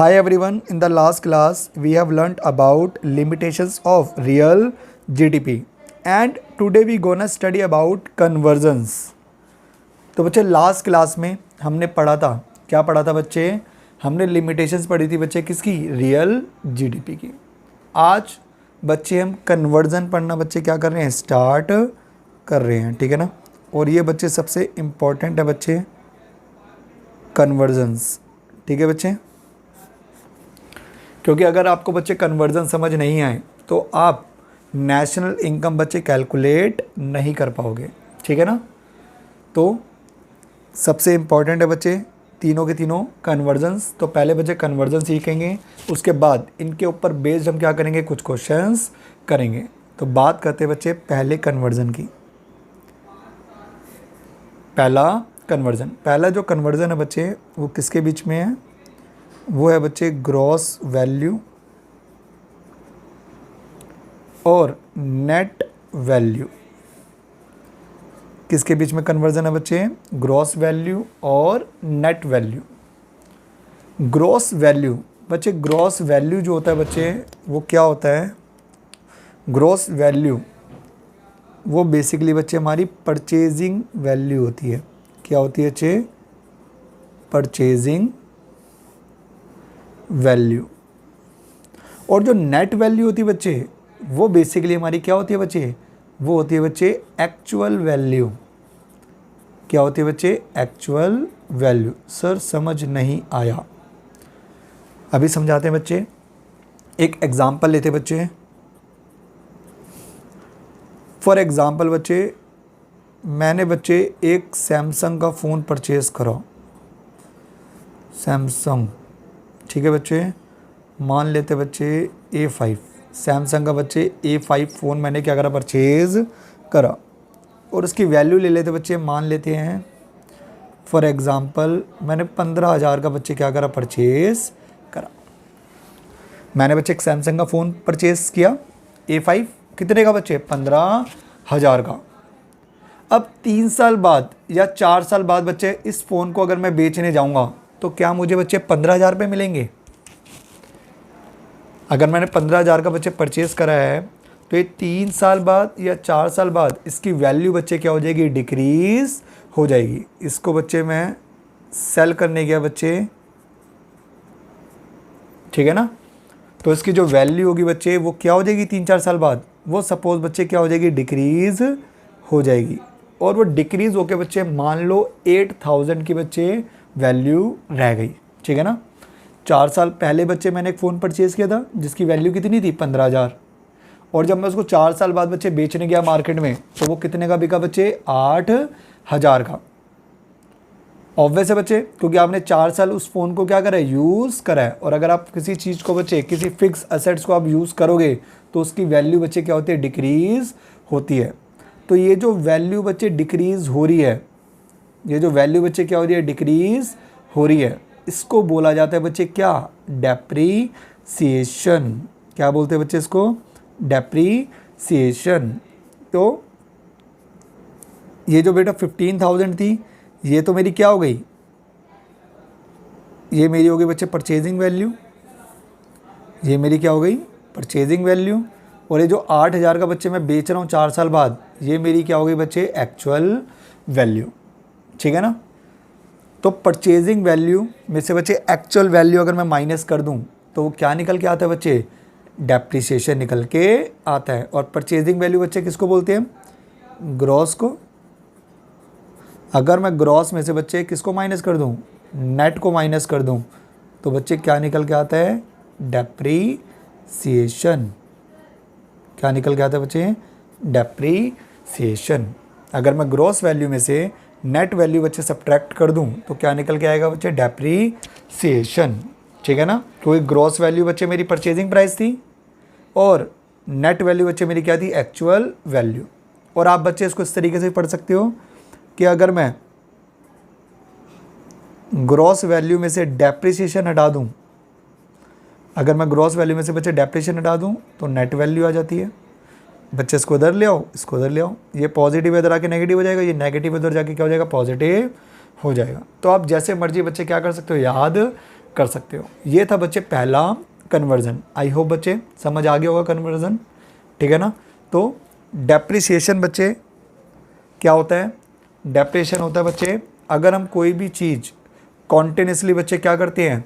Hi everyone, in the last class we have learnt about limitations of real GDP and today we gonna study about conversions। तो बच्चे last class में हमने पढ़ा था, क्या पढ़ा था बच्चे? हमने लिमिटेशंस पढ़ी थी बच्चे किसकी? रियल जीडीपी की। आज बच्चे हम कन्वर्जन पढ़ना बच्चे क्या कर रहे हैं? स्टार्ट कर रहे हैं, ठीक है ना। और ये बच्चे सबसे इम्पॉर्टेंट है बच्चे कन्वर्जन्स, ठीक है बच्चे। क्योंकि अगर आपको बच्चे कन्वर्जन समझ नहीं आए तो आप नेशनल इनकम बच्चे कैलकुलेट नहीं कर पाओगे, ठीक है ना। तो सबसे इम्पॉर्टेंट है बच्चे तीनों के तीनों कन्वर्जन्स। तो पहले बच्चे कन्वर्जन सीखेंगे, उसके बाद इनके ऊपर बेस्ड हम क्या करेंगे? कुछ क्वेश्चंस करेंगे। तो बात करते हैं बच्चे पहले कन्वर्जन की। पहला जो कन्वर्जन है बच्चे वो किसके बीच में है? वो है बच्चे ग्रॉस वैल्यू और नेट वैल्यू। किसके बीच में कन्वर्जन है बच्चे? ग्रॉस वैल्यू और नेट वैल्यू। ग्रॉस वैल्यू बच्चे, ग्रॉस वैल्यू जो होता है बच्चे वो क्या होता है? ग्रॉस वैल्यू वो बेसिकली बच्चे हमारी परचेजिंग वैल्यू होती है। क्या होती है बच्चे? Purchasing value. और जो नेट वैल्यू होती है बच्चे वो बेसिकली हमारी क्या होती है बच्चे? वो होती है बच्चे एक्चुअल वैल्यू। क्या होती है बच्चे? Actual value. सर समझ नहीं आया, अभी समझाते हैं बच्चे। एक एग्जांपल लेते बच्चे। फॉर एग्जांपल बच्चे मैंने बच्चे एक सैमसंग का फ़ोन परचेज करा, सैमसंग, ठीक है बच्चे। मान लेते बच्चे A5, सैमसंग का बच्चे A5 फ़ोन मैंने क्या करा? परचेज़ करा। और उसकी वैल्यू ले लेते बच्चे, मान लेते हैं फॉर एग्ज़ाम्पल मैंने 15,000 का बच्चे क्या करा? परचेज़ करा। मैंने बच्चे एक सैमसंग का फ़ोन परचेज़ किया A5, कितने का बच्चे? 15,000 का। अब 3 साल बाद या 4 साल बाद बच्चे इस फ़ोन को अगर मैं बेचने जाऊँगा तो क्या मुझे बच्चे 15,000 रुपये मिलेंगे? अगर मैंने 15,000 का बच्चे परचेज़ करा है तो ये 3 साल बाद या 4 साल बाद इसकी वैल्यू बच्चे क्या हो जाएगी? डिक्रीज़ हो जाएगी। इसको बच्चे मैं सेल करने गया बच्चे, ठीक है ना। तो इसकी जो वैल्यू होगी बच्चे वो क्या हो जाएगी? 3-4 साल बाद वो सपोज़ बच्चे क्या हो जाएगी? डिक्रीज़ हो जाएगी। और वो डिक्रीज़ होके बच्चे मान लो 8,000 की बच्चे वैल्यू रह गई, ठीक है ना। 4 साल पहले बच्चे मैंने एक फ़ोन परचेज़ किया था जिसकी वैल्यू कितनी थी? 15,000। और जब मैं उसको 4 साल बाद बच्चे बेचने गया मार्केट में तो वो कितने का बिका बच्चे? 8,000 का। ऑब्वियस है बच्चे, क्योंकि आपने 4 साल उस फ़ोन को क्या करा है? यूज़ करा है। और अगर आप किसी चीज़ को बच्चे, किसी फिक्स असेट्स को आप यूज़ करोगे तो उसकी वैल्यू बच्चे क्या होती है? डिक्रीज़ होती है। तो ये जो वैल्यू बच्चे डिक्रीज़ हो रही है, ये जो वैल्यू बच्चे क्या हो रही है? डिक्रीज़ हो रही है, इसको बोला जाता है बच्चे क्या? डेप्रीसिएशन। क्या बोलते हैं बच्चे इसको? डेप्रीसिएशन। तो ये जो बेटा 15,000 थी ये तो मेरी क्या हो गई? ये मेरी हो गई बच्चे परचेजिंग वैल्यू। ये मेरी क्या हो गई? Purchasing value. और ये जो 8,000 का बच्चे मैं बेच रहा हूँ 4 साल बाद, ये मेरी क्या हो गई बच्चे? एक्चुअल वैल्यू, ठीक है ना। तो परचेजिंग वैल्यू में से बच्चे एक्चुअल वैल्यू अगर मैं माइनस कर दूं तो वो क्या निकल के आता है बच्चे? डेप्रिसिएशन निकल के आता है। और परचेजिंग वैल्यू बच्चे किसको बोलते हैं? ग्रॉस को। अगर मैं ग्रॉस में से बच्चे किसको माइनस कर दूं? नेट को माइनस कर दूं तो बच्चे क्या निकल के आता है? डेप्रिसिएशन। क्या निकल के आता है बच्चे? डेप्रिसिएशन। अगर मैं ग्रॉस वैल्यू में से नेट वैल्यू बच्चे सब्ट्रैक्ट कर दूं तो क्या निकल के आएगा बच्चे? डेप्रिसिएशन, ठीक है ना। क्योंकि ग्रॉस वैल्यू बच्चे मेरी परचेजिंग प्राइस थी और नेट वैल्यू बच्चे मेरी क्या थी? Actual value. और आप बच्चे इसको इस तरीके से पढ़ सकते हो कि अगर मैं ग्रॉस वैल्यू में से डेप्रिसिएशन हटा दूं, अगर मैं ग्रॉस वैल्यू में से बच्चे डेप्रिसिएशन हटा दूं तो नेट वैल्यू आ जाती है। बच्चे इसको इधर ले आओ, इसको इधर ले आओ, ये पॉजिटिव इधर आके नेगेटिव हो जाएगा, ये नेगेटिव इधर जाके क्या हो जाएगा? पॉजिटिव हो जाएगा। तो आप जैसे मर्जी बच्चे क्या कर सकते हो? याद कर सकते हो। ये था बच्चे पहला कन्वर्जन। आई होप बच्चे समझ आ गया होगा कन्वर्जन, ठीक है ना। तो डेप्रिसिएशन बच्चे क्या होता है? डेप्रिसिएशन होता है बच्चे अगर हम कोई भी चीज़ कॉन्टिन्यूसली बच्चे क्या करते हैं,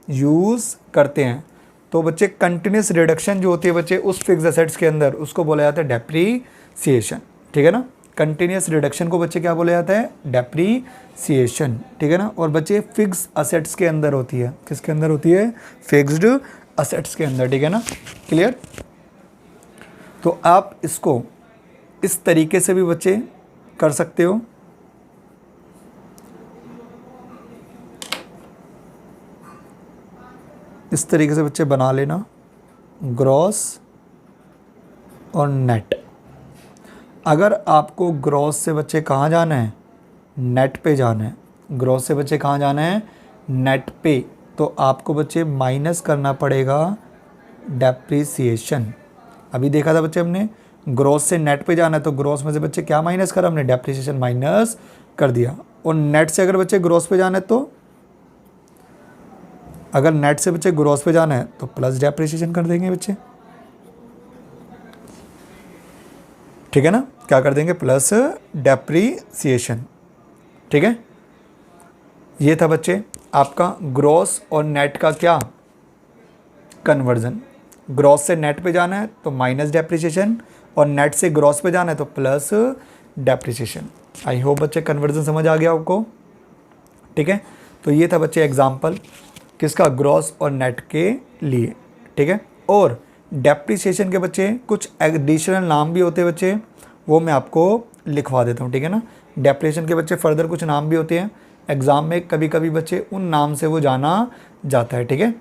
यूज़ करते हैं, तो बच्चे कंटिन्यूस रिडक्शन जो होती है बच्चे उस फिक्स एसेट्स के अंदर, उसको बोला जाता है डेप्रीसिएशन, ठीक है ना। कंटिन्यूस रिडक्शन को बच्चे क्या बोला जाता है? डेप्रीसिएशन, ठीक है ना। और बच्चे फिक्स असेट्स के अंदर होती है, किसके अंदर होती है? फिक्स्ड असेट्स के अंदर, ठीक है ना। क्लियर? तो आप इसको इस तरीके से भी बच्चे कर सकते हो। इस तरीके से बच्चे बना लेना, ग्रॉस और नेट। अगर आपको ग्रॉस से बच्चे कहाँ जाना है? नेट पे जाना है। ग्रॉस से बच्चे कहाँ जाना है? नेट पे। तो आपको बच्चे माइनस करना पड़ेगा डेप्रिसिएशन। अभी देखा था बच्चे हमने ग्रॉस से नेट पे जाना है, तो ग्रॉस में से बच्चे क्या माइनस करा हमने? डेप्रिसिएशन माइनस कर दिया। और नेट से अगर बच्चे ग्रॉस पे जाना है, तो अगर नेट से बच्चे ग्रॉस पे जाना है तो प्लस डेप्रिसिएशन कर देंगे बच्चे, ठीक है ना। क्या कर देंगे? प्लस डेप्रिसिएशन, ठीक है। ये था बच्चे आपका ग्रॉस और नेट का क्या कन्वर्जन। ग्रॉस से नेट पे जाना है तो माइनस डेप्रिसिएशन, और नेट से ग्रॉस पे जाना है तो प्लस डेप्रिसिएशन। आई होप बच्चे कन्वर्जन समझ आ गया आपको, ठीक है। तो ये था बच्चे एग्जाम्पल किसका? ग्रॉस और नेट के लिए, ठीक है। और डेप्रिसिएशन के बच्चे कुछ एडिशनल नाम भी होते हैं बच्चे, वो मैं आपको लिखवा देता हूँ, ठीक है ना। डेप्रिसिएशन के बच्चे फर्दर कुछ नाम भी होते हैं, एग्ज़ाम में कभी कभी बच्चे उन नाम से वो जाना जाता है, ठीक है।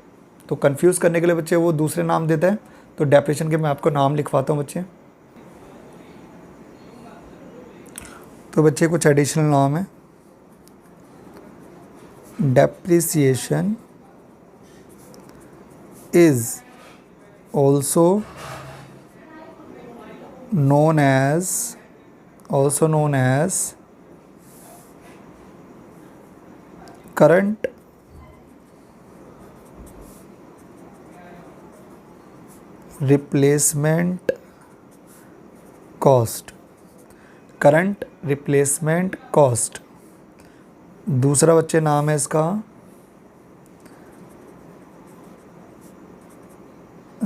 तो कंफ्यूज करने के लिए बच्चे वो दूसरे नाम देता है। तो डेप्रिसिएशन के मैं आपको नाम लिखवाता हूँ बच्चे। तो बच्चे कुछ एडिशनल नाम है। Depreciation is also known as current replacement cost। Current replacement cost. दूसरा बच्चे नाम है इसका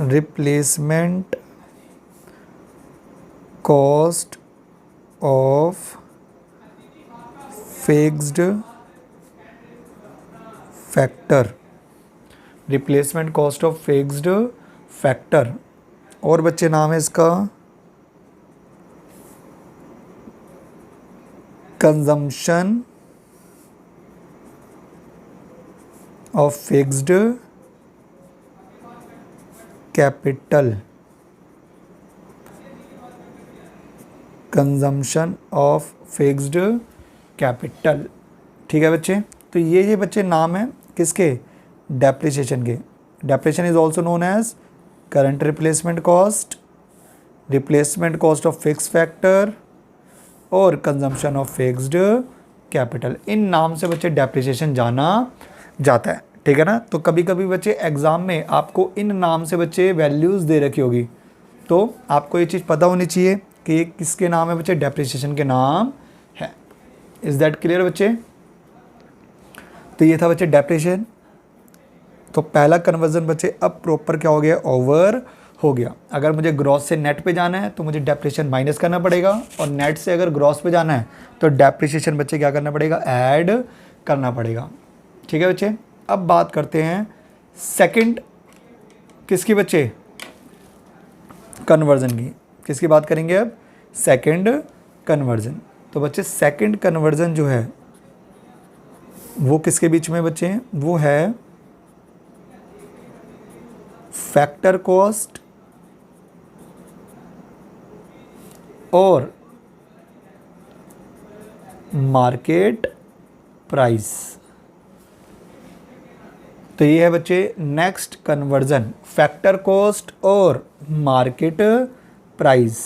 replacement cost of fixed factor. Replacement cost of fixed factor. और बच्चे नाम है इसका consumption of fixed capital. Consumption of fixed capital, ठीक है बच्चे। तो ये बच्चे नाम है किसके? डेप्रिसिएशन के। Depreciation is also known as current replacement cost, replacement cost of fix factor और कंजम्पशन ऑफ फिक्स्ड कैपिटल। इन नाम से बच्चे डेप्रिसिएशन जाना जाता है, ठीक है ना। तो कभी कभी बच्चे एग्ज़ाम में आपको इन नाम से बच्चे वैल्यूज़ दे रखी होगी, तो आपको ये चीज़ पता होनी चाहिए कि ये किसके नाम है बच्चे? डेप्रिसिएशन के नाम है। इज़ दैट क्लियर बच्चे? तो ये था बच्चे डेप्रिसिएशन। तो पहला कन्वर्जन बच्चे अब प्रॉपर क्या हो गया? ओवर हो गया। अगर मुझे ग्रॉस से नेट पे जाना है तो मुझे डेप्रिसिएशन माइनस करना पड़ेगा, और नेट से अगर ग्रॉस पे जाना है तो डेप्रिसिएशन बच्चे क्या करना पड़ेगा? ऐड करना पड़ेगा, ठीक है बच्चे। अब बात करते हैं सेकंड किसकी बच्चे? कन्वर्जन की। किसकी बात करेंगे अब? Second conversion. तो बच्चे सेकंड कन्वर्जन जो है वो किसके बीच में बच्चे हैं? वो है फैक्टर कॉस्ट और मार्केट प्राइस। तो ये है बच्चे नेक्स्ट कन्वर्जन, फैक्टर कॉस्ट और मार्केट प्राइस।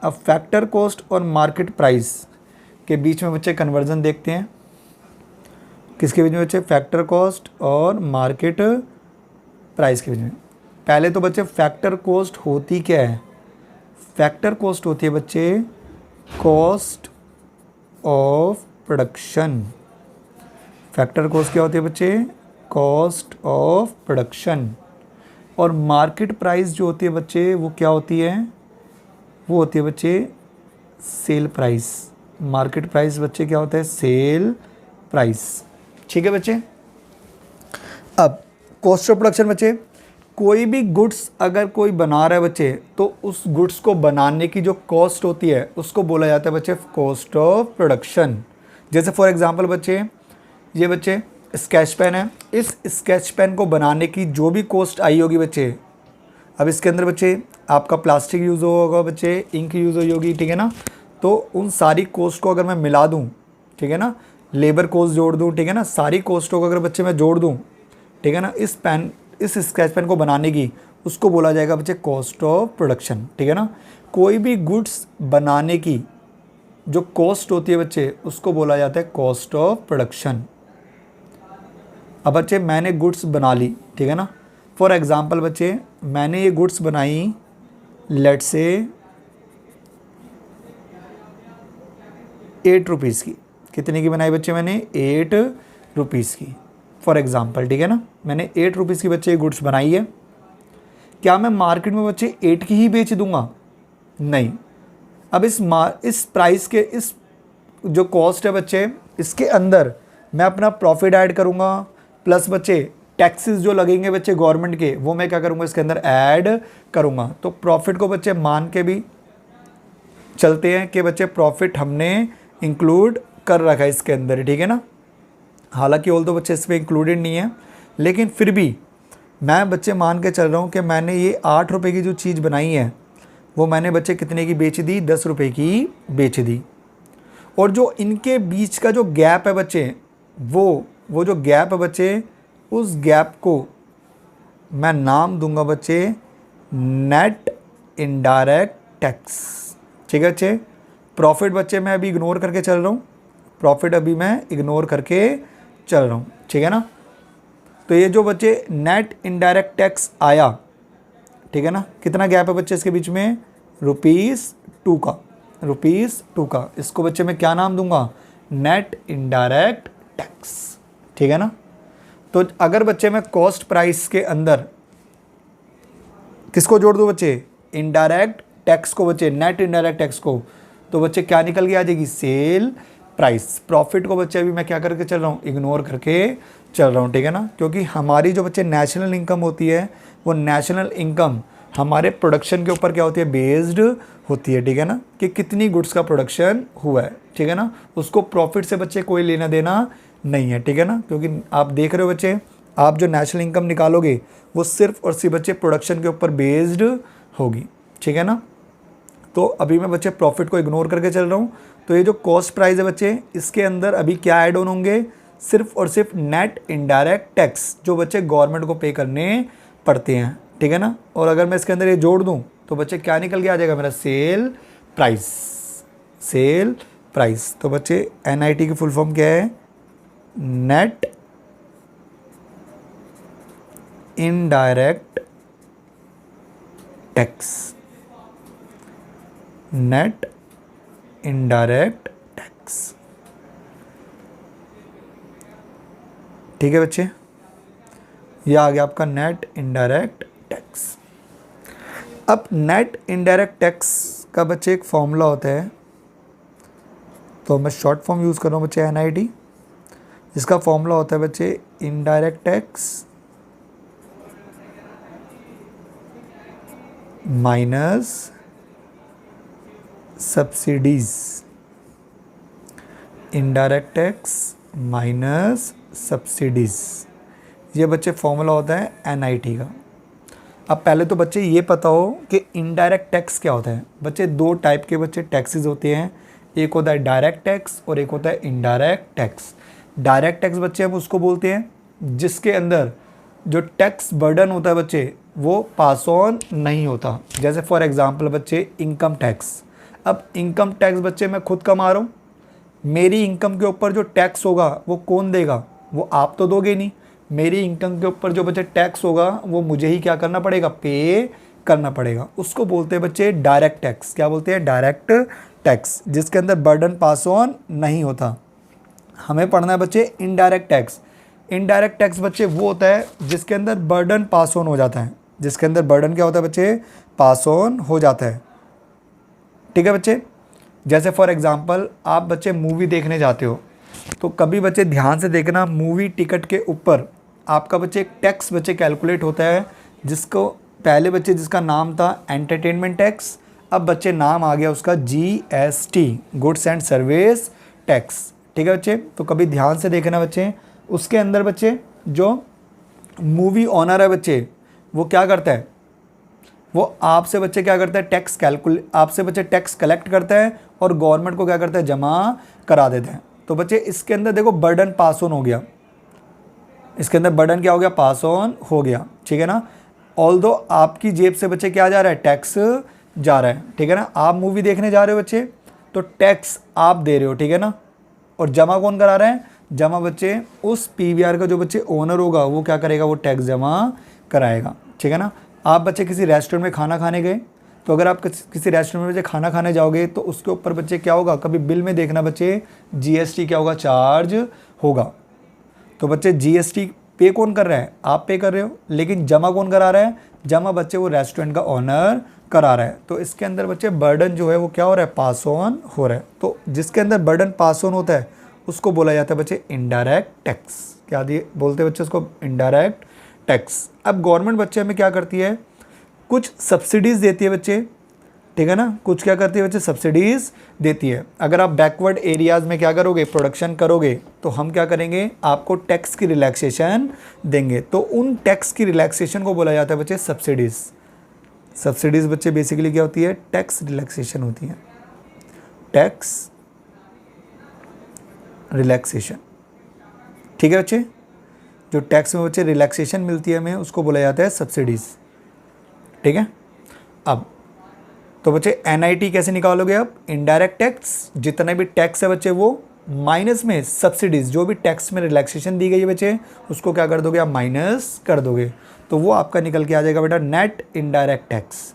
अब फैक्टर कॉस्ट और मार्केट प्राइस के बीच में बच्चे कन्वर्जन देखते हैं। किसके बीच में बच्चे, फैक्टर कॉस्ट और मार्केट प्राइस के बीच में। पहले तो बच्चे फैक्टर कॉस्ट होती क्या है, फैक्टर कॉस्ट होती है बच्चे cost of production. Factor cost क्या होती है बच्चे, कॉस्ट ऑफ प्रोडक्शन। और मार्केट प्राइस जो होती है बच्चे वो क्या होती है, वो होती है बच्चे सेल प्राइस। मार्केट प्राइस बच्चे क्या होता है, सेल प्राइस। ठीक है बच्चे। अब कॉस्ट ऑफ प्रोडक्शन बच्चे, कोई भी गुड्स अगर कोई बना रहा है बच्चे तो उस गुड्स को बनाने की जो कॉस्ट होती है उसको बोला जाता है बच्चे कॉस्ट ऑफ प्रोडक्शन। जैसे फॉर एग्जांपल बच्चे, ये बच्चे स्केच पेन है, इस स्केच पेन को बनाने की जो भी कॉस्ट आई होगी बच्चे, अब इसके अंदर बच्चे आपका प्लास्टिक यूज़ होगा बच्चे, इंक यूज़ हुई होगी, ठीक है ना। तो उन सारी कॉस्ट को अगर मैं मिला दूँ, ठीक है ना, लेबर कॉस्ट जोड़ दूँ, ठीक है ना, सारी कॉस्टों को अगर बच्चे मैं जोड़ दूँ, ठीक है ना, इस स्केच पेन को बनाने की, उसको बोला जाएगा बच्चे कॉस्ट ऑफ प्रोडक्शन। ठीक है ना। कोई भी गुड्स बनाने की जो कॉस्ट होती है बच्चे उसको बोला जाता है कॉस्ट ऑफ प्रोडक्शन। अब बच्चे मैंने गुड्स बना ली, ठीक है ना, फॉर एग्जांपल बच्चे मैंने ये गुड्स बनाई, लेट से 8 रुपीज़ की। कितने की बनाई बच्चे मैंने, 8 रुपीज़ की फॉर एग्जांपल, ठीक है ना। मैंने 8 रुपीज़ की बच्चे गुड्स बनाई है। क्या मैं मार्केट में बच्चे 8 की ही बेच दूंगा, नहीं। अब इस प्राइस के, इस जो कॉस्ट है बच्चे, इसके अंदर मैं अपना प्रॉफिट ऐड करूंगा, प्लस बच्चे टैक्सेस जो लगेंगे बच्चे गवर्नमेंट के, वो मैं क्या करूंगा इसके अंदर ऐड करूंगा। तो प्रॉफिट को बच्चे मान के भी चलते हैं कि बच्चे प्रॉफिट हमने इंक्लूड कर रखा है इसके अंदर, ठीक है ना। हालांकि ऑल तो बच्चे इसमें इंक्लूडेड नहीं है, लेकिन फिर भी मैं बच्चे मान के चल रहा हूँ कि मैंने ये 8 रुपये की जो चीज़ बनाई है वो मैंने बच्चे कितने की बेच दी, 10 रुपये की बेच दी। और जो इनके बीच का जो गैप है बच्चे, वो जो गैप है बच्चे, उस गैप को मैं नाम दूंगा बच्चे नेट इनडायरेक्ट टैक्स। ठीक है बच्चे। प्रॉफिट बच्चे मैं अभी इग्नोर करके चल रहा हूँ, प्रॉफिट अभी मैं इग्नोर करके चल रहा हूँ, ठीक है ना। तो ये जो बच्चे नेट इनडायरेक्ट टैक्स आया, ठीक है ना, कितना गैप है बच्चे इसके बीच में, ₹2 का, ₹2 का। इसको बच्चे मैं क्या नाम दूंगा, नेट इनडायरेक्ट टैक्स, ठीक है ना। तो अगर बच्चे मैं कॉस्ट प्राइस के अंदर किसको जोड़ दूँ बच्चे, इनडायरेक्ट टैक्स को बच्चे, नेट इनडायरेक्ट टैक्स को, तो बच्चे क्या निकल के आ जाएगी, सेल प्राइस। प्रॉफिट को बच्चे अभी मैं क्या करके चल रहा हूँ, इग्नोर करके चल रहा हूँ, ठीक है ना। क्योंकि हमारी जो बच्चे नेशनल इनकम होती है, वो नेशनल इनकम हमारे प्रोडक्शन के ऊपर क्या होती है, बेस्ड होती है, ठीक है ना, कि कितनी गुड्स का प्रोडक्शन हुआ है, ठीक है ना। उसको प्रॉफिट से बच्चे कोई लेना देना नहीं है, ठीक है ना। क्योंकि आप देख रहे हो बच्चे, आप जो नेशनल इनकम निकालोगे वो सिर्फ और सिर्फ बच्चे प्रोडक्शन के ऊपर बेस्ड होगी, ठीक है ना। तो अभी मैं बच्चे प्रॉफिट को इग्नोर करके चल रहा हूँ। तो ये जो कॉस्ट प्राइस है बच्चे, इसके अंदर अभी क्या ऐड ऑन होंगे, सिर्फ और सिर्फ नेट इनडायरेक्ट टैक्स जो बच्चे गवर्नमेंट को पे करने पड़ते हैं, ठीक है ना। और अगर मैं इसके अंदर ये जोड़ दूँ तो बच्चे क्या निकल के आ जाएगा मेरा, सेल प्राइस, सेल प्राइस। तो बच्चे NIT की फुल फॉर्म क्या है, net indirect tax, net indirect tax, ठीक है बच्चे। यह आ गया आपका नेट इनडायरेक्ट टैक्स। अब नेट इनडायरेक्ट टैक्स का बच्चे एक फॉर्मूला होता है, तो मैं शॉर्ट फॉर्म यूज़ कर रहा हूँ बच्चे NIT। इसका फॉर्मूला होता है बच्चे indirect tax minus subsidies, indirect tax minus subsidies. ये बच्चे फॉर्मूला होता है NIT का। अब पहले तो बच्चे ये पता हो कि इनडायरेक्ट टैक्स क्या होता है। बच्चे 2 टाइप के बच्चे टैक्सेस होते हैं, एक होता है डायरेक्ट टैक्स और एक होता है इनडायरेक्ट टैक्स। डायरेक्ट टैक्स बच्चे हम उसको बोलते हैं जिसके अंदर जो टैक्स बर्डन होता है बच्चे वो पास ऑन नहीं होता। जैसे फॉर एग्जांपल बच्चे इनकम टैक्स। अब इनकम टैक्स बच्चे मैं खुद कमा रहा हूँ, मेरी इनकम के ऊपर जो टैक्स होगा वो कौन देगा, वो आप तो दोगे नहीं, मेरी इनकम के ऊपर जो बच्चे टैक्स होगा वो मुझे ही क्या करना पड़ेगा, पे करना पड़ेगा। उसको बोलते हैं बच्चे डायरेक्ट टैक्स। क्या बोलते हैं, डायरेक्ट टैक्स, जिसके अंदर बर्डन पास ऑन नहीं होता। हमें पढ़ना है बच्चे इनडायरेक्ट टैक्स। इनडायरेक्ट टैक्स बच्चे वो होता है जिसके अंदर बर्डन पास ऑन हो जाता है, जिसके अंदर बर्डन क्या होता है बच्चे, पास ऑन हो जाता है। ठीक है बच्चे, जैसे फॉर एग्जांपल आप बच्चे मूवी देखने जाते हो, तो कभी बच्चे ध्यान से देखना, मूवी टिकट के ऊपर आपका बच्चे एक टैक्स बच्चे कैलकुलेट होता है, जिसको पहले बच्चे जिसका नाम था एंटरटेनमेंट टैक्स, अब बच्चे नाम आ गया उसका GST, goods and service tax. ठीक है बच्चे, तो कभी ध्यान से देखना बच्चे, उसके अंदर बच्चे जो मूवी ऑनर है बच्चे, वो क्या करता है, वो आपसे बच्चे क्या करता है, आपसे बच्चे टैक्स कलेक्ट करता है और गवर्नमेंट को क्या करता है, जमा करा देता है। तो बच्चे इसके अंदर देखो बर्डन पास ऑन हो गया, इसके अंदर बर्डन क्या हो गया, पास ऑन हो गया। ठीक है ना, ऑल्दो आपकी जेब से बच्चे क्या जा रहा है, टैक्स जा रहा है। ठीक है ना, आप मूवी देखने जा रहे हो बच्चे, तो टैक्स आप दे रहे हो। ठीक है ना, और जमा कौन करा रहा है, जमा बच्चे उस PVR का जो बच्चे ओनर होगा वो क्या करेगा, वो टैक्स जमा कराएगा। ठीक है ना, आप बच्चे किसी रेस्टोरेंट में खाना खाने गए, तो अगर आप किसी रेस्टोरेंट में बच्चे खाना खाने जाओगे तो उसके ऊपर बच्चे क्या होगा, कभी बिल में देखना बच्चे GST क्या होगा, चार्ज होगा। तो बच्चे GST पे कौन कर रहा है, आप पे कर रहे हो, लेकिन जमा कौन करा रहा है, जमा बच्चे वो रेस्टोरेंट का ओनर करा रहा है। तो इसके अंदर बच्चे बर्डन जो है वो क्या हो रहा है, पास ऑन हो रहा है। तो जिसके अंदर बर्डन पास ऑन होता है उसको बोला जाता है बच्चे इनडायरेक्ट टैक्स। क्या दिए बोलते हैं बच्चे उसको, इनडायरेक्ट टैक्स। अब गवर्नमेंट बच्चे हमें क्या करती है, कुछ सब्सिडीज़ देती है बच्चे। ठीक है ना, कुछ क्या करती है बच्चे, सब्सिडीज़ देती है। अगर आप बैकवर्ड एरियाज़ में क्या करोगे, प्रोडक्शन करोगे, तो हम क्या करेंगे, आपको टैक्स की रिलैक्सेशन देंगे। तो उन टैक्स की रिलैक्सेशन को बोला जाता है बच्चे सब्सिडीज़। सब्सिडीज़ बच्चे बेसिकली क्या होती है, टैक्स रिलैक्सेशन होती है, टैक्स रिलैक्सेशन। ठीक है बच्चे, जो टैक्स में बच्चे रिलैक्सेशन मिलती है हमें, उसको बोला जाता है सब्सिडीज़। ठीक है, अब तो बच्चे NIT कैसे निकालोगे, अब इनडायरेक्ट टैक्स, जितने भी टैक्स है बच्चे वो माइनस में सब्सिडीज़, जो भी टैक्स में रिलैक्सेशन दी गई है बच्चे, उसको क्या कर दोगे आप, माइनस कर दोगे। तो वो आपका निकल के आ जाएगा बेटा नेट इनडायरेक्ट टैक्स।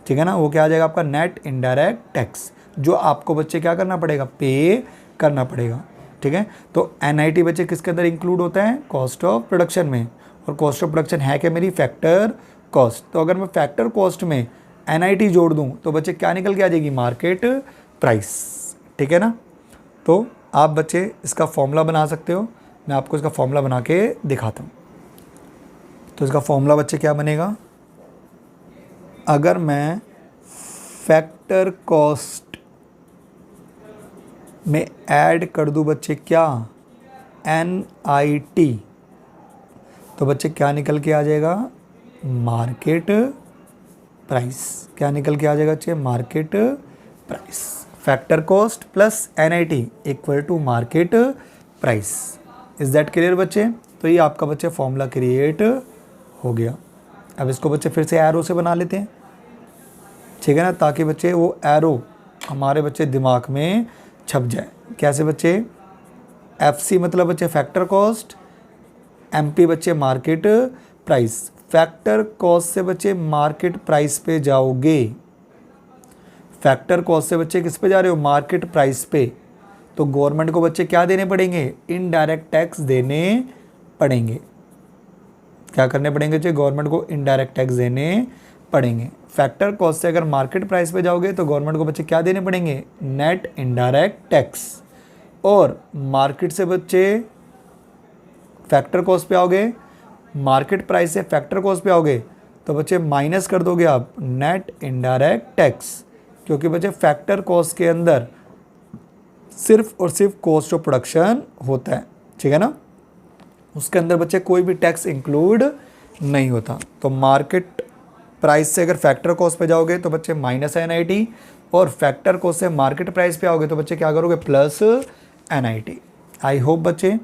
ठीक है ना, वो क्या आ जाएगा आपका, नेट इनडायरेक्ट टैक्स, जो आपको बच्चे क्या करना पड़ेगा, पे करना पड़ेगा। ठीक है, तो NIT बच्चे किसके अंदर इंक्लूड होता है, कॉस्ट ऑफ प्रोडक्शन में। और कॉस्ट ऑफ प्रोडक्शन है क्या मेरी, फैक्टर कॉस्ट। तो अगर मैं फैक्टर कॉस्ट में NIT जोड़ दूं तो बच्चे क्या निकल के आ जाएगी, मार्केट प्राइस। ठीक है ना, तो आप बच्चे इसका फॉर्मूला बना सकते हो, मैं आपको इसका फॉर्मूला बना के दिखाता हूँ। तो इसका फॉर्मूला बच्चे क्या बनेगा, अगर मैं फैक्टर कॉस्ट में ऐड कर दूं बच्चे क्या, NIT, तो बच्चे क्या निकल के आ जाएगा, मार्केट प्राइस। क्या निकल के आ जाएगा बच्चे, market price. Factor cost plus NIT equal to market price. Is that clear बच्चे। तो ये आपका बच्चे फॉर्मूला क्रिएट हो गया। अब इसको बच्चे फिर से एरो से बना लेते हैं। ठीक है ना, ताकि बच्चे वो एरो हमारे बच्चे दिमाग में छप जाए। कैसे बच्चे, FC मतलब बच्चे फैक्टर कॉस्ट, MP बच्चे मार्केट प्राइस। फैक्टर कॉस्ट से बच्चे मार्केट प्राइस पे जाओगे, फैक्टर कॉस्ट से बच्चे किस पे जा रहे हो, मार्केट प्राइस पे। तो गवर्नमेंट को बच्चे क्या देने पड़ेंगे, इनडायरेक्ट टैक्स देने पड़ेंगे। क्या करने पड़ेंगे बच्चे, गवर्नमेंट को इनडायरेक्ट टैक्स देने पड़ेंगे। फैक्टर कॉस्ट से अगर मार्केट प्राइस पे जाओगे तो गवर्नमेंट को बच्चे क्या देने पड़ेंगे, नेट इनडायरेक्ट टैक्स। और मार्केट से बच्चे फैक्टर कॉस्ट पे आओगे, मार्केट प्राइस से फैक्टर कॉस्ट पे आओगे, तो बच्चे माइनस कर दोगे आप नेट इनडायरेक्ट टैक्स, क्योंकि बच्चे फैक्टर कॉस्ट के अंदर सिर्फ और सिर्फ कॉस्ट ऑफ प्रोडक्शन होता है। ठीक है ना, उसके अंदर बच्चे कोई भी टैक्स इंक्लूड नहीं होता। तो मार्केट प्राइस से अगर फैक्टर कॉस्ट पे जाओगे तो बच्चे माइनस NIT, और फैक्टर कॉस्ट से मार्केट प्राइस पे आओगे तो बच्चे क्या करोगे, प्लस NIT। आई होप बच्चे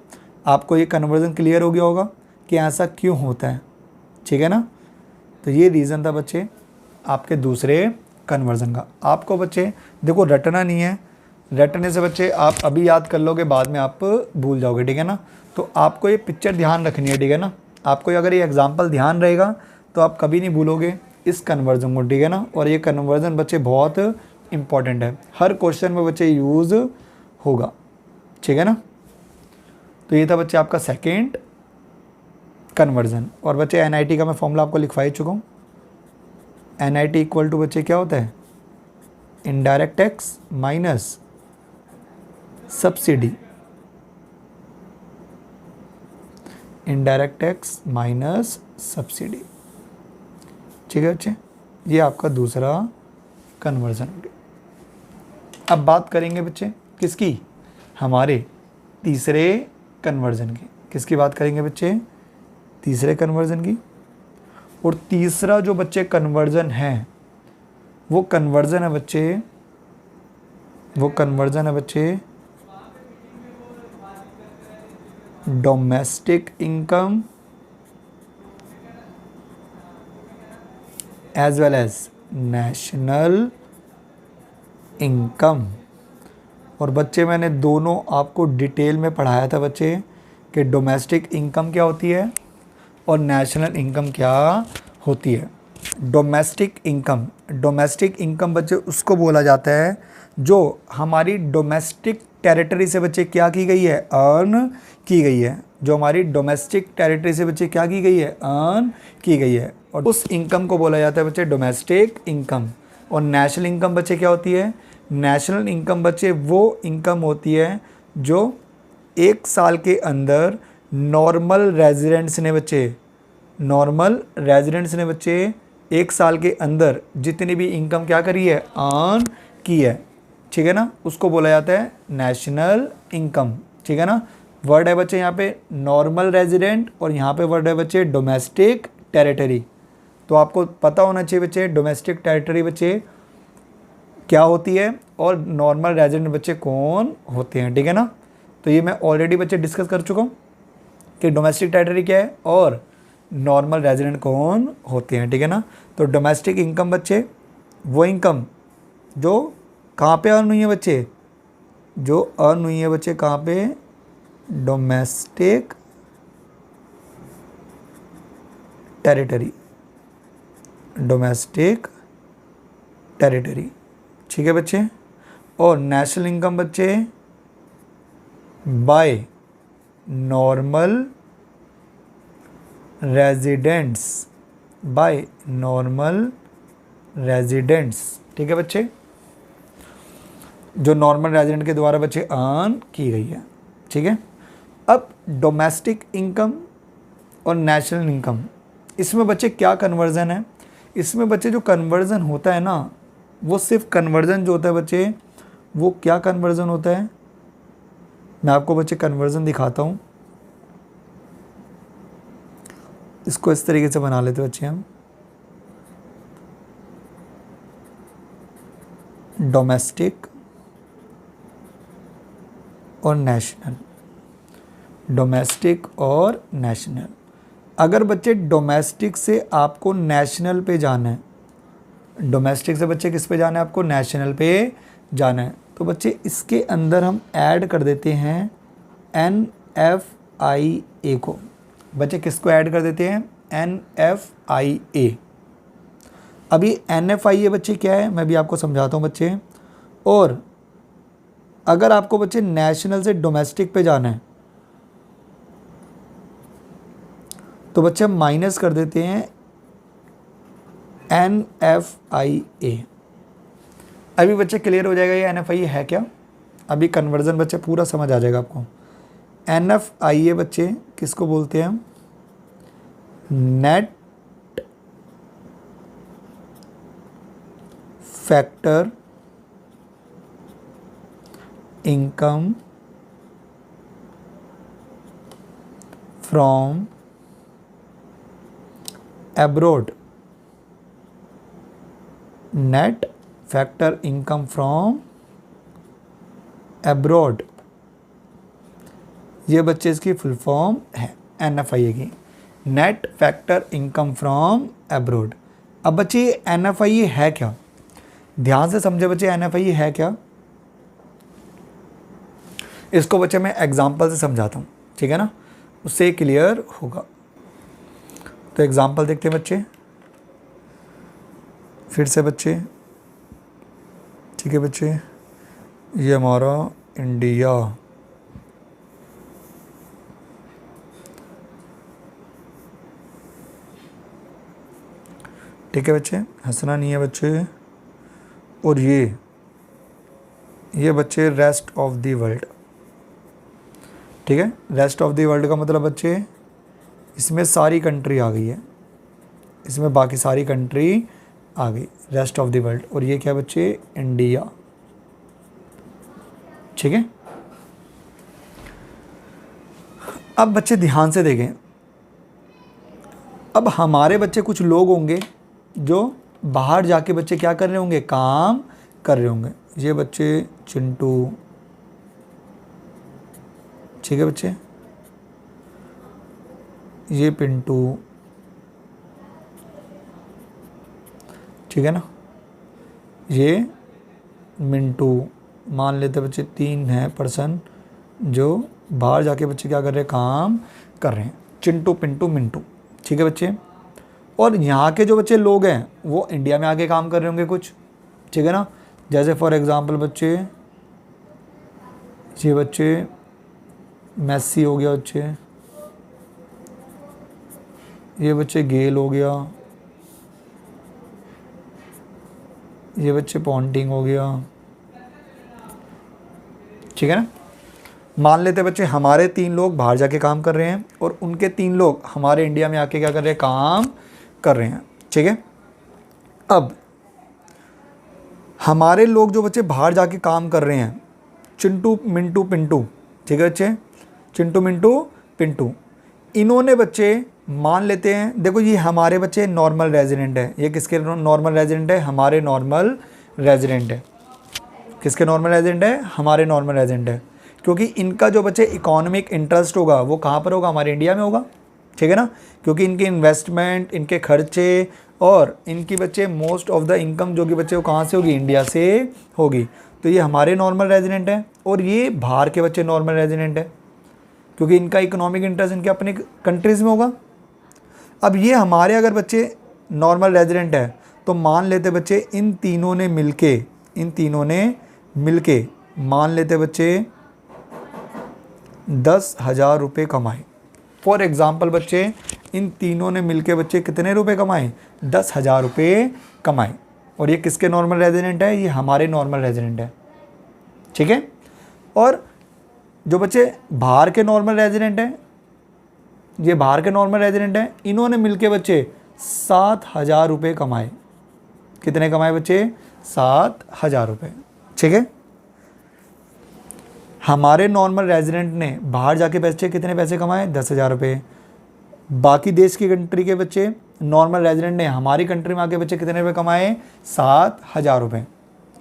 आपको ये कन्वर्जन क्लियर हो गया होगा कि ऐसा क्यों होता है। ठीक है ना, तो ये रीज़न था बच्चे आपके दूसरे कन्वर्जन का। आपको बच्चे देखो रटना नहीं है, रटने से बच्चे आप अभी याद कर लोगे, बाद में आप भूल जाओगे, ठीक है ना। तो आपको ये पिक्चर ध्यान रखनी है, ठीक है ना। आपको अगर ये एग्जाम्पल ध्यान रहेगा तो आप कभी नहीं भूलोगे इस कन्वर्जन को, ठीक है ना। और ये कन्वर्जन बच्चे बहुत इंपॉर्टेंट है, हर क्वेश्चन में बच्चे यूज़ होगा, ठीक है ना। तो ये था बच्चे आपका सेकेंड कन्वर्जन। और बच्चे NIT का मैं फॉर्मूला आपको लिखवा ही चुका हूँ। NIT इक्वल टू बच्चे क्या होता है, indirect tax minus subsidy, indirect tax minus subsidy, ठीक है बच्चे। ये आपका दूसरा कन्वर्जन हो गया। अब बात करेंगे बच्चे किसकी, हमारे तीसरे कन्वर्जन की। किसकी बात करेंगे बच्चे, तीसरे कन्वर्जन की। और तीसरा जो बच्चे कन्वर्जन है वो कन्वर्जन है बच्चे, वो कन्वर्जन है बच्चे domestic income as well as national income. और बच्चे मैंने दोनों आपको डिटेल में पढ़ाया था बच्चे कि डोमेस्टिक इनकम क्या होती है और नेशनल इनकम क्या होती है। डोमेस्टिक इनकम बच्चे उसको बोला जाता है जो हमारी डोमेस्टिक टेरिटरी से बच्चे क्या की गई है, अर्न की गई है। जो हमारी डोमेस्टिक टेरिटरी से बच्चे क्या की गई है, अर्न की गई है। और उस इनकम को बोला जाता है बच्चे डोमेस्टिक इनकम। और नेशनल इनकम बच्चे क्या होती है, नेशनल इनकम बच्चे वो इनकम होती है जो एक साल के अंदर नॉर्मल रेजिडेंट्स ने बच्चे एक साल के अंदर जितनी भी इनकम क्या करी है, अर्न की है, ठीक है ना, उसको बोला जाता है नेशनल इनकम, ठीक है ना। वर्ड है बच्चे यहाँ पे नॉर्मल रेजिडेंट और यहाँ पे वर्ड है बच्चे डोमेस्टिक टेरिटरी। तो आपको पता होना चाहिए बच्चे डोमेस्टिक टेरिटरी बच्चे क्या होती है और नॉर्मल रेजिडेंट बच्चे कौन होते हैं, ठीक है ना। तो ये मैं ऑलरेडी बच्चे डिस्कस कर चुका हूँ कि डोमेस्टिक टेरिटरी क्या है और नॉर्मल रेजिडेंट कौन होते हैं, ठीक है ना। तो डोमेस्टिक इनकम बच्चे वो इनकम जो कहाँ पे अर्न हुई है बच्चे, जो अर्न हुई है बच्चे कहाँ पे, डोमेस्टिक टेरिटरी, डोमेस्टिक टेरिटरी, ठीक है बच्चे। और नेशनल इनकम बच्चे by normal residents, by normal residents, ठीक है बच्चे, जो नॉर्मल रेजिडेंट के द्वारा बच्चे अर्न की गई है, ठीक है। अब डोमेस्टिक इनकम और नेशनल इनकम, इसमें बच्चे क्या कन्वर्जन है, इसमें बच्चे जो कन्वर्जन होता है ना, वो सिर्फ कन्वर्जन जो होता है बच्चे, वो क्या कन्वर्जन होता है, मैं आपको बच्चे कन्वर्जन दिखाता हूँ। इसको इस तरीके से बना लेते बच्चे हम, डोमेस्टिक और नेशनल, डोमेस्टिक और नेशनल। अगर बच्चे डोमेस्टिक से आपको नेशनल पे जाना है, डोमेस्टिक से बच्चे किस पे जाना है, आपको नेशनल पे जाना है, तो बच्चे इसके अंदर हम ऐड कर देते हैं NFIA को। बच्चे किसको ऐड कर देते हैं, NFIA। अभी NFIA बच्चे क्या है मैं भी आपको समझाता हूँ बच्चे। और अगर आपको बच्चे नेशनल से डोमेस्टिक पे जाना है तो बच्चे हम माइनस कर देते हैं NFIA। अभी बच्चे क्लियर हो जाएगा ये NFIA है क्या, अभी कन्वर्जन बच्चे पूरा समझ आ जाएगा आपको। NFIA बच्चे किसको बोलते हैं हम, net factor income from abroad, net factor income from abroad, ये बच्चे इसकी फुल फॉर्म है NFIA की, net factor income from abroad। अब बच्चे NFIA है क्या, ध्यान से समझे बच्चे NFIA है क्या। इसको बच्चे मैं एग्जाम्पल से समझाता हूँ, ठीक है ना, उससे क्लियर होगा। तो एग्जाम्पल देखते हैं बच्चे, फिर से बच्चे, ठीक है बच्चे, ये हमारा इंडिया, ठीक है बच्चे, हंसना नहीं है बच्चे, और ये बच्चे रेस्ट ऑफ द वर्ल्ड, ठीक है। रेस्ट ऑफ द वर्ल्ड का मतलब बच्चे इसमें सारी कंट्री आ गई है, इसमें बाकी सारी कंट्री आ गई, रेस्ट ऑफ द वर्ल्ड। और ये क्या बच्चे, इंडिया, ठीक है। अब बच्चे ध्यान से देखें, अब हमारे बच्चे कुछ लोग होंगे जो बाहर जाके बच्चे क्या कर रहे होंगे, काम कर रहे होंगे। ये बच्चे चिंटू, ठीक है बच्चे, ये पिंटू, ठीक है ना, ये मिंटू, मान लेते बच्चे 3 हैं पर्सन जो बाहर जाके बच्चे क्या कर रहे हैं, काम कर रहे हैं, चिंटू पिंटू मिंटू, ठीक है बच्चे। और यहाँ के जो बच्चे लोग हैं वो इंडिया में आके काम कर रहे होंगे कुछ, ठीक है ना। जैसे फॉर एग्ज़ाम्पल बच्चे, ये बच्चे मेसी हो गया बच्चे, ये बच्चे गेल हो गया, ये बच्चे पॉन्टिंग हो गया, ठीक है ना। मान लेते बच्चे हमारे 3 लोग बाहर जाके काम कर रहे हैं और उनके 3 लोग हमारे इंडिया में आके क्या कर रहे हैं, काम कर रहे हैं, ठीक है। अब हमारे लोग जो बच्चे बाहर जाके काम कर रहे हैं, चिंटू मिंटू पिंटू, ठीक है बच्चे, चिंटू मिंटू पिंटू, इन्होंने बच्चे मान लेते हैं, देखो ये हमारे बच्चे नॉर्मल रेजिडेंट है, ये किसके नॉर्मल रेजिडेंट है, हमारे नॉर्मल रेजिडेंट है। किसके नॉर्मल रेजिडेंट है, हमारे नॉर्मल रेजिडेंट है, क्योंकि इनका जो बच्चे इकोनॉमिक इंटरेस्ट होगा वो कहाँ पर होगा, हमारे इंडिया में होगा, ठीक है ना। क्योंकि इनके इन्वेस्टमेंट, इनके खर्चे और इनकी बच्चे मोस्ट ऑफ द इनकम जो कि बच्चे वो कहाँ से होगी, इंडिया से होगी। तो ये हमारे नॉर्मल रेजिडेंट है और ये बाहर के बच्चे नॉर्मल रेजिडेंट है, क्योंकि इनका इकोनॉमिक इंटरेस्ट इनके अपने कंट्रीज़ में होगा। अब ये हमारे अगर बच्चे नॉर्मल रेजिडेंट है तो मान लेते बच्चे इन तीनों ने मिलके मान लेते बच्चे 10,000 रुपये कमाए। फॉर एग्ज़ाम्पल बच्चे इन तीनों ने मिलके बच्चे कितने रुपए कमाए, 10,000 रुपये कमाए। और ये किसके नॉर्मल रेजिडेंट है, ये हमारे नॉर्मल रेजिडेंट है, ठीक है। और जो बच्चे बाहर के नॉर्मल रेजिडेंट हैं, ये बाहर के नॉर्मल रेजिडेंट हैं, इन्होंने मिलके बच्चे 7,000 रुपये कमाए। कितने कमाए बच्चे, 7,000 रुपये, ठीक है। हमारे नॉर्मल रेजिडेंट ने बाहर जाके बच्चे कितने पैसे कमाए, 10,000 रुपये। बाकी देश की कंट्री के बच्चे नॉर्मल रेजिडेंट ने हमारी कंट्री में आके बच्चे कितने रुपये कमाए, 7,000 रुपये,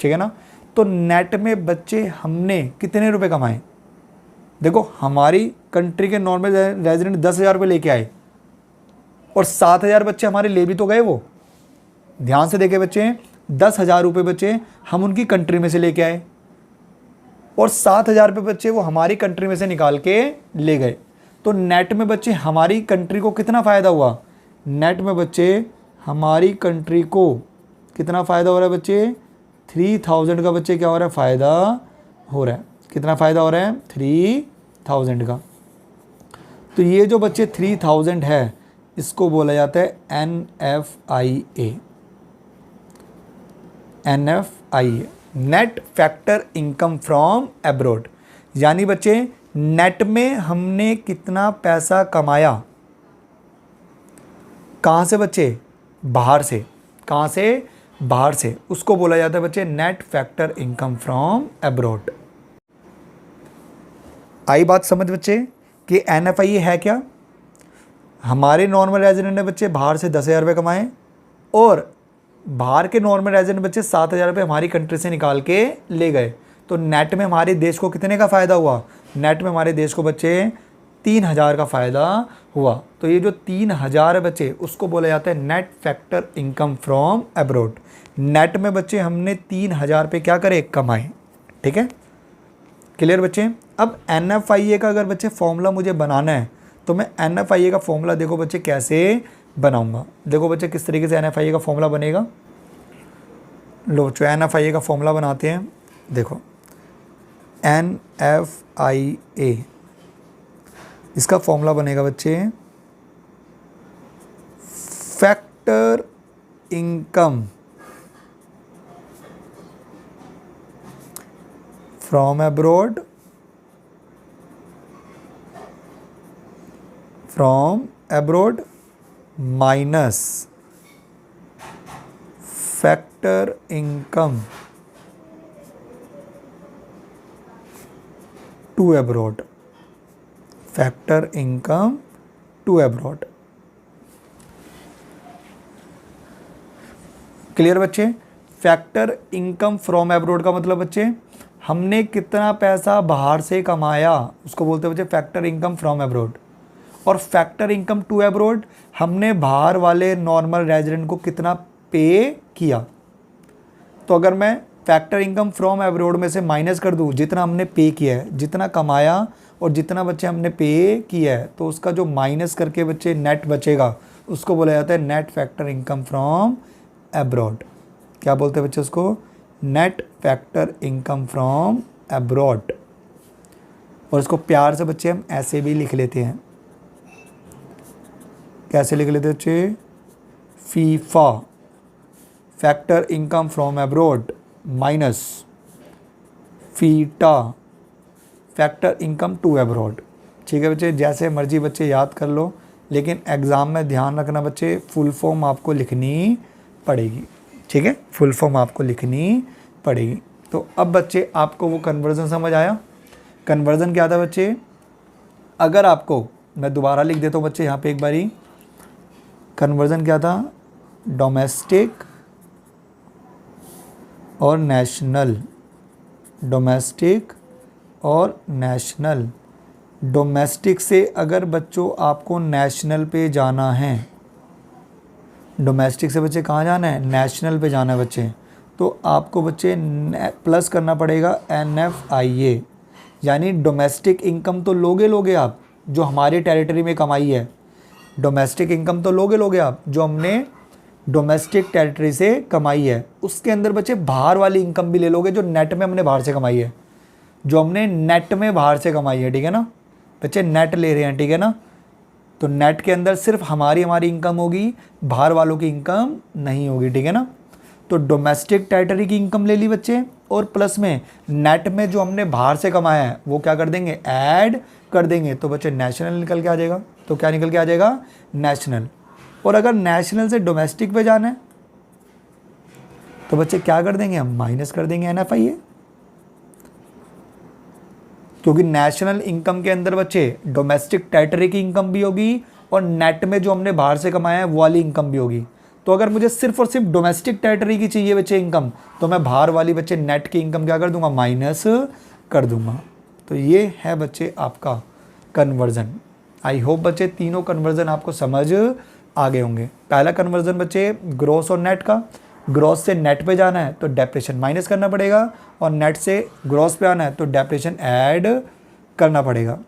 ठीक है ना। तो नेट में बच्चे हमने कितने रुपए कमाए, देखो हमारी कंट्री के नॉर्मल रेजिडेंट 10,000 रुपये लेके आए और 7,000 बच्चे हमारे ले भी तो गए। वो ध्यान से देखे बच्चे, 10,000 रुपये बच्चे हम उनकी कंट्री में से लेके आए और 7,000 रुपये बच्चे वो हमारी कंट्री में से निकाल के ले गए। तो नेट में बच्चे हमारी कंट्री को कितना फ़ायदा हुआ, नेट में बच्चे हमारी कंट्री को कितना फ़ायदा हो रहा है बच्चे, 3,000 का बच्चे क्या हो रहा है, फ़ायदा हो रहा है। कितना फ़ायदा हो रहा है, 3,000 का। तो ये जो बच्चे 3,000 है इसको बोला जाता है NFIA, net factor income from abroad. यानी बच्चे नेट में हमने कितना पैसा कमाया, कहाँ से बच्चे, बाहर से। कहाँ से, बाहर से, उसको बोला जाता है बच्चे net factor income from abroad. आई बात समझ बच्चे कि NFIA है क्या। हमारे नॉर्मल रेजिडेंट ने बच्चे बाहर से 10,000 रुपये कमाए और बाहर के नॉर्मल रेजिडेंट बच्चे 7,000 रुपये हमारी कंट्री से निकाल के ले गए। तो नेट में हमारे देश को कितने का फ़ायदा हुआ, नेट में हमारे देश को बच्चे 3,000 का फ़ायदा हुआ। तो ये जो 3,000 बच्चे उसको बोला जाता है net factor income from abroad. Net में बच्चे हमने 3,000 पे क्या करे, कमाए, ठीक है। क्लियर बच्चे। अब NFIA का अगर बच्चे फॉर्मूला मुझे बनाना है तो मैं NFIA का फॉर्मूला देखो बच्चे कैसे बनाऊंगा। देखो बच्चे किस तरीके से NFIA का फॉर्मूला बनेगा। लो जो NFIA का फॉर्मूला बनाते हैं, देखो NFIA इसका फॉर्मूला बनेगा बच्चे factor income from abroad minus factor income to abroad, factor income to abroad. Clear बच्चे। फैक्टर इनकम फ्रॉम अब्रॉड का मतलब बच्चे हमने कितना पैसा बाहर से कमाया उसको बोलते हैं बच्चे फैक्टर इनकम फ्रॉम अब्रॉड। और फैक्टर इनकम टू अब्रॉड हमने बाहर वाले नॉर्मल रेजिडेंट को कितना पे किया। तो अगर मैं फैक्टर इनकम फ्रॉम अब्रॉड में से माइनस कर दूं जितना हमने पे किया है, जितना कमाया और जितना बच्चे हमने पे किया है, तो उसका जो माइनस करके बच्चे नेट बचेगा उसको बोला जाता है net factor income from abroad. क्या बोलते हैं बच्चे उसको? Net factor income from abroad. और इसको प्यार से बच्चे हम ऐसे भी लिख लेते हैं। कैसे लिख लेते हैं बच्चे? FIFA factor income from abroad minus FITA factor income to abroad. ठीक है बच्चे, जैसे मर्जी बच्चे याद कर लो, लेकिन एग्ज़ाम में ध्यान रखना बच्चे फुल फॉर्म आपको लिखनी पड़ेगी। ठीक है, फुल फॉर्म आपको लिखनी पड़ेगी। तो अब बच्चे आपको वो कन्वर्जन समझ आया। कन्वर्जन क्या था बच्चे? अगर आपको, मैं दोबारा लिख देता हूँ बच्चे यहाँ पे एक बारी, कन्वर्जन क्या था? डोमेस्टिक और नेशनल, डोमेस्टिक और नेशनल। डोमेस्टिक से अगर बच्चों आपको नेशनल पे जाना है, डोमेस्टिक से बच्चे कहाँ जाना है? नेशनल पे जाना है बच्चे। तो आपको बच्चे प्लस करना पड़ेगा NFIA, यानी डोमेस्टिक इनकम तो लोगे आप जो हमारी टेरिटरी में कमाई है। डोमेस्टिक इनकम तो लोगे आप जो हमने डोमेस्टिक टेरिटरी से कमाई है। उसके अंदर बच्चे बाहर वाली इनकम भी ले लोगे जो नेट में हमने बाहर से कमाई है, जो हमने नेट में बाहर से कमाई है। ठीक है ना बच्चे, नेट ले रहे हैं। ठीक है ना, तो नेट के अंदर सिर्फ हमारी इनकम होगी, बाहर वालों की इनकम नहीं होगी। ठीक है ना, तो डोमेस्टिक टेरिटरी की इनकम ले ली बच्चे, और प्लस में नेट में जो हमने बाहर से कमाया है वो क्या कर देंगे? ऐड कर देंगे। तो बच्चे नेशनल निकल के आ जाएगा। तो क्या निकल के आ जाएगा? नेशनल। और अगर नेशनल से डोमेस्टिक पे जाना है तो बच्चे क्या कर देंगे? हम माइनस कर देंगे NFIA, क्योंकि नेशनल इनकम के अंदर बच्चे डोमेस्टिक टेरिटरी की इनकम भी होगी और नेट में जो हमने बाहर से कमाया है वो वाली इनकम भी होगी। तो अगर मुझे सिर्फ और सिर्फ डोमेस्टिक टेरिटरी की चाहिए बच्चे इनकम, तो मैं बाहर वाली बच्चे नेट की इनकम क्या कर दूंगा? माइनस कर दूंगा। तो ये है बच्चे आपका कन्वर्जन। आई होप बच्चे तीनों कन्वर्जन आपको समझ आ गए होंगे। पहला कन्वर्जन बच्चे ग्रॉस और नेट का। ग्रॉस से नेट पे जाना है तो डेप्रेशन माइनस करना पड़ेगा, और नेट से ग्रॉस पे आना है तो डेप्रेशन ऐड करना पड़ेगा।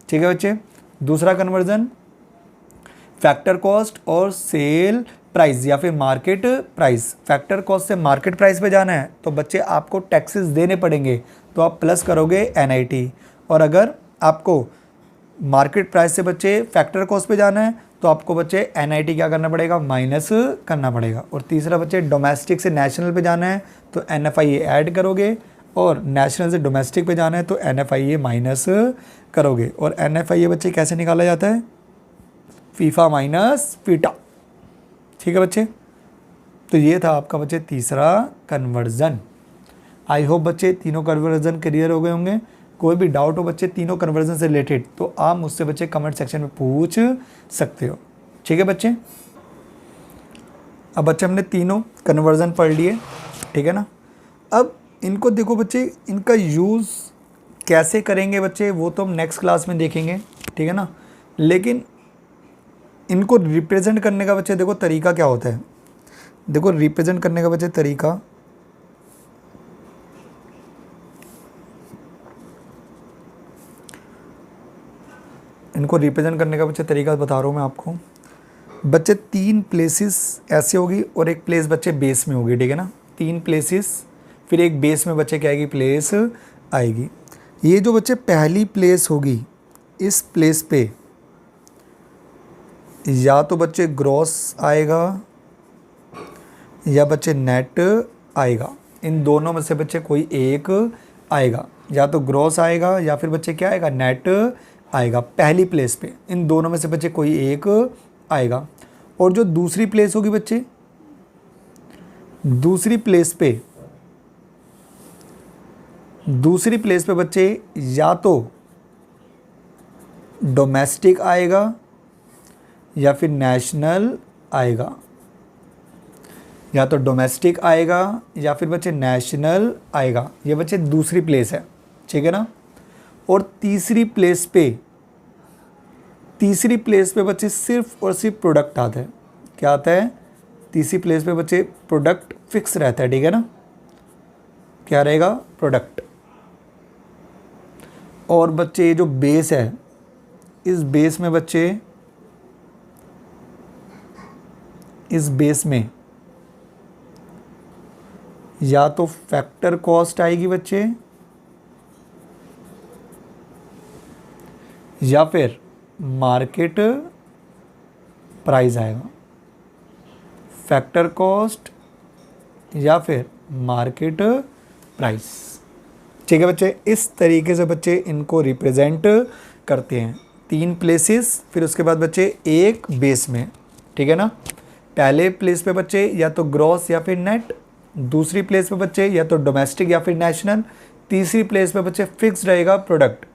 ठीक है बच्चे। दूसरा कन्वर्जन फैक्टर कॉस्ट और सेल प्राइस या फिर मार्केट प्राइस। फैक्टर कॉस्ट से मार्केट प्राइस पे जाना है तो बच्चे आपको टैक्सेस देने पड़ेंगे, तो आप प्लस करोगे NIT। और अगर आपको मार्केट प्राइस से बच्चे फैक्टर कॉस्ट पे जाना है तो आपको बच्चे NIT क्या करना पड़ेगा? माइनस करना पड़ेगा। और तीसरा बच्चे डोमेस्टिक से नेशनल पे जाना है तो NFIA ऐड करोगे, और नेशनल से डोमेस्टिक पे जाना है तो NFIA माइनस करोगे। और NFIA बच्चे कैसे निकाला जाता है? FIFA minus FITA. ठीक है बच्चे, तो ये था आपका बच्चे तीसरा कन्वर्जन। आई होप बच्चे तीनों कन्वर्जन क्लियर हो गए होंगे। कोई भी डाउट हो बच्चे तीनों कन्वर्जन से रिलेटेड तो आप मुझसे बच्चे कमेंट सेक्शन में पूछ सकते हो। ठीक है बच्चे। अब बच्चे हमने तीनों कन्वर्जन पढ़ लिए। ठीक है ना, अब इनको देखो बच्चे, इनका यूज़ कैसे करेंगे बच्चे वो तो हम नेक्स्ट क्लास में देखेंगे। ठीक है ना, लेकिन इनको रिप्रेजेंट करने का बच्चे देखो तरीका क्या होता है। देखो रिप्रेजेंट करने का बच्चे तरीका, इनको रिप्रेजेंट करने का बच्चे तरीका बता रहा हूँ मैं आपको। बच्चे 3 प्लेसेस ऐसे होगी और एक प्लेस बच्चे बेस में होगी, ठीक है ना। 3 प्लेसेस फिर एक बेस में बच्चे क्या आएगी, प्लेस आएगी। ये जो बच्चे पहली प्लेस होगी, इस प्लेस पे या तो बच्चे ग्रॉस आएगा या बच्चे नेट आएगा। इन दोनों में से बच्चे कोई एक आएगा, या तो ग्रॉस आएगा या फिर बच्चे क्या आएगा, नेट आएगा पहली प्लेस पे। इन दोनों में से बच्चे कोई एक आएगा। और जो दूसरी प्लेस होगी बच्चे, दूसरी प्लेस पे बच्चे या तो डोमेस्टिक आएगा या फिर नेशनल आएगा, या तो डोमेस्टिक आएगा या फिर बच्चे नेशनल आएगा। ये बच्चे दूसरी प्लेस है, ठीक है ना। और तीसरी प्लेस पे बच्चे सिर्फ और सिर्फ प्रोडक्ट आता है। क्या आता है, तीसरी प्लेस पे बच्चे प्रोडक्ट फिक्स रहता है, ठीक है ना। क्या रहेगा, प्रोडक्ट। और बच्चे ये जो बेस है, इस बेस में बच्चे, इस बेस में या तो फैक्टर कॉस्ट आएगी बच्चे, या फिर मार्केट प्राइस आएगा। फैक्टर कॉस्ट या फिर मार्केट प्राइस, ठीक है बच्चे। इस तरीके से बच्चे इनको रिप्रेजेंट करते हैं। 3 प्लेसेस, फिर उसके बाद बच्चे एक बेस में, ठीक है ना। पहले प्लेस पे बच्चे या तो ग्रॉस या फिर नेट, दूसरी प्लेस पे बच्चे या तो डोमेस्टिक या फिर नेशनल, तीसरी प्लेस पे बच्चे फिक्स रहेगा प्रोडक्ट।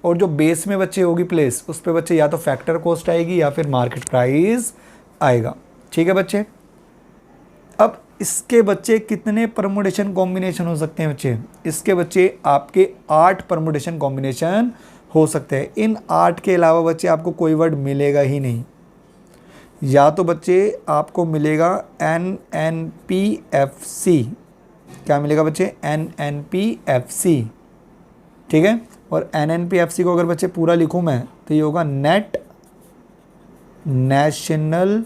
और जो बेस में बच्चे होगी प्लेस, उस पे बच्चे या तो फैक्टर कॉस्ट आएगी या फिर मार्केट प्राइस आएगा, ठीक है बच्चे। अब इसके बच्चे कितने परमुटेशन कॉम्बिनेशन हो सकते हैं बच्चे, इसके बच्चे आपके 8 परमुटेशन कॉम्बिनेशन हो सकते हैं। इन 8 के अलावा बच्चे आपको कोई वर्ड मिलेगा ही नहीं। या तो बच्चे आपको मिलेगा NNPFC, क्या मिलेगा बच्चे, NNPFC, ठीक है। और NNPFC को अगर बच्चे पूरा लिखूं मैं तो ये होगा net national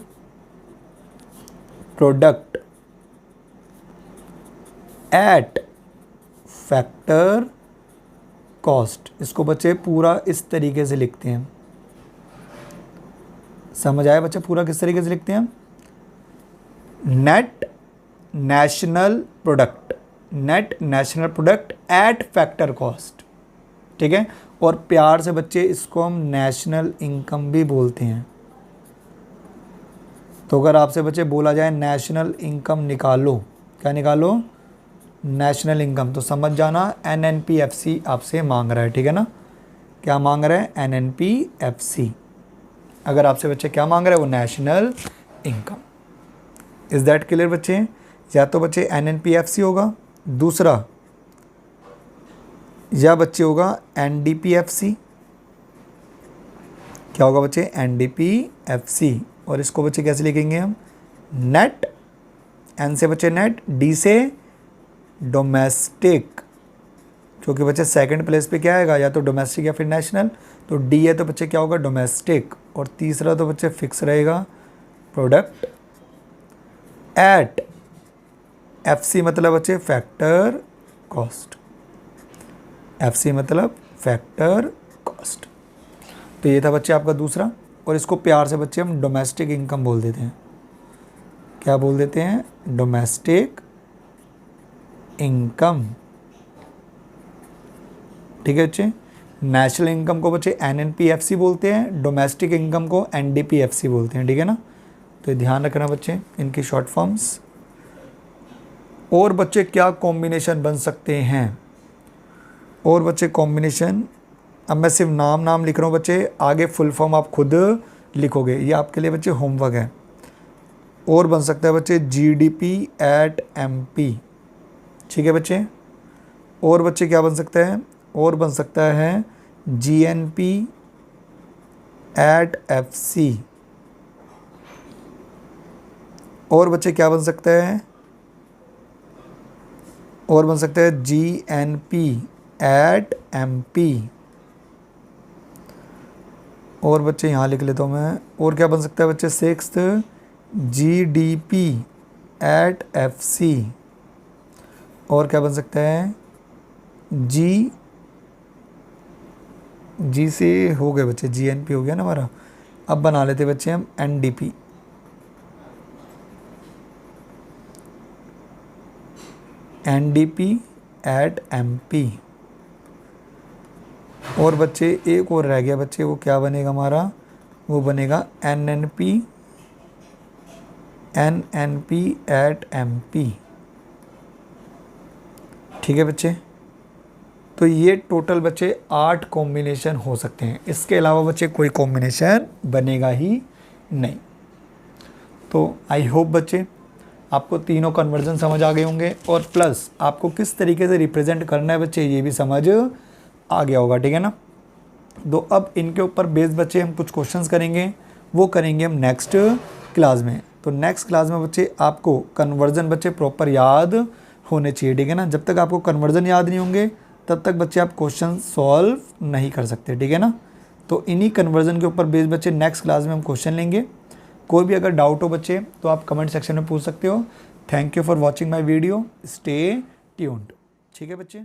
product at factor cost. इसको बच्चे पूरा इस तरीके से लिखते हैं। समझ आया बच्चे, पूरा किस तरीके से लिखते हैं, net national product at factor cost, ठीक है। और प्यार से बच्चे इसको हम नेशनल इनकम भी बोलते हैं। तो अगर आपसे बच्चे बोला जाए नेशनल इनकम निकालो, क्या निकालो, नेशनल इनकम, तो समझ जाना NNPFC आपसे मांग रहा है, ठीक है ना। क्या मांग रहा है, NNPFC। अगर आपसे बच्चे क्या मांग रहे हैं, वो national income. Is that clear बच्चे। या तो बच्चे NNPFC होगा, दूसरा या बच्चे होगा NDPFC। क्या होगा बच्चे, NDPFC। और इसको बच्चे कैसे लिखेंगे हम, नेट, N से बच्चे नेट, D से डोमेस्टिक, क्योंकि बच्चे सेकंड प्लेस पे क्या आएगा, या तो डोमेस्टिक या फिर नेशनल। तो D है तो बच्चे क्या होगा, डोमेस्टिक। और तीसरा तो बच्चे फिक्स रहेगा, प्रोडक्ट एट FC मतलब बच्चे फैक्टर कॉस्ट, FC मतलब फैक्टर कॉस्ट। तो ये था बच्चे आपका दूसरा। और इसको प्यार से बच्चे हम डोमेस्टिक इनकम बोल देते हैं। क्या बोल देते हैं, डोमेस्टिक इनकम, ठीक है बच्चे। नेशनल इनकम को बच्चे NNPFC बोलते हैं, डोमेस्टिक इनकम को NDPFC बोलते हैं, ठीक है ना। तो ध्यान रखना बच्चे इनकी शॉर्ट फॉर्म्स। और बच्चे क्या कॉम्बिनेशन बन सकते हैं, और बच्चे कॉम्बिनेशन, अब मैं सिर्फ नाम लिख रहा हूँ बच्चे, आगे फुल फॉर्म आप खुद लिखोगे, ये आपके लिए बच्चे होमवर्क है। और बन सकता है बच्चे GDP एट MP, ठीक है बच्चे। और बच्चे क्या बन सकता है, और बन सकता है GNP एट FC। और बच्चे क्या बन सकता है, और बन सकता है GNP एट MP। और बच्चे यहाँ लिख लेता हूँ मैं, और क्या बन सकता है बच्चे, 6th GDP एट FC, और क्या बन सकता है, जी से हो गए बच्चे, GNP हो गया ना हमारा। अब बना लेते बच्चे हम NDP, एट MP। और बच्चे एक और रह गया बच्चे, वो क्या बनेगा हमारा, वो बनेगा NNP एट MP। ठीक है बच्चे, तो ये टोटल बच्चे 8 कॉम्बिनेशन हो सकते हैं, इसके अलावा बच्चे कोई कॉम्बिनेशन बनेगा ही नहीं। तो आई होप बच्चे आपको तीनों कन्वर्जन समझ आ गए होंगे, और प्लस आपको किस तरीके से रिप्रेजेंट करना है बच्चे ये भी समझ आ गया होगा, ठीक है ना। तो अब इनके ऊपर बेस बच्चे हम कुछ क्वेश्चंस करेंगे, वो करेंगे हम नेक्स्ट क्लास में। तो नेक्स्ट क्लास में बच्चे आपको कन्वर्जन बच्चे प्रॉपर याद होने चाहिए, ठीक है ना। जब तक आपको कन्वर्जन याद नहीं होंगे तब तक बच्चे आप क्वेश्चन सॉल्व नहीं कर सकते, ठीक है ना। तो इन्हीं कन्वर्जन के ऊपर बेस बच्चे नेक्स्ट क्लास में हम क्वेश्चन लेंगे। कोई भी अगर डाउट हो बच्चे तो आप कमेंट सेक्शन में पूछ सकते हो। Thank you for watching my video, stay tuned. ठीक है बच्चे।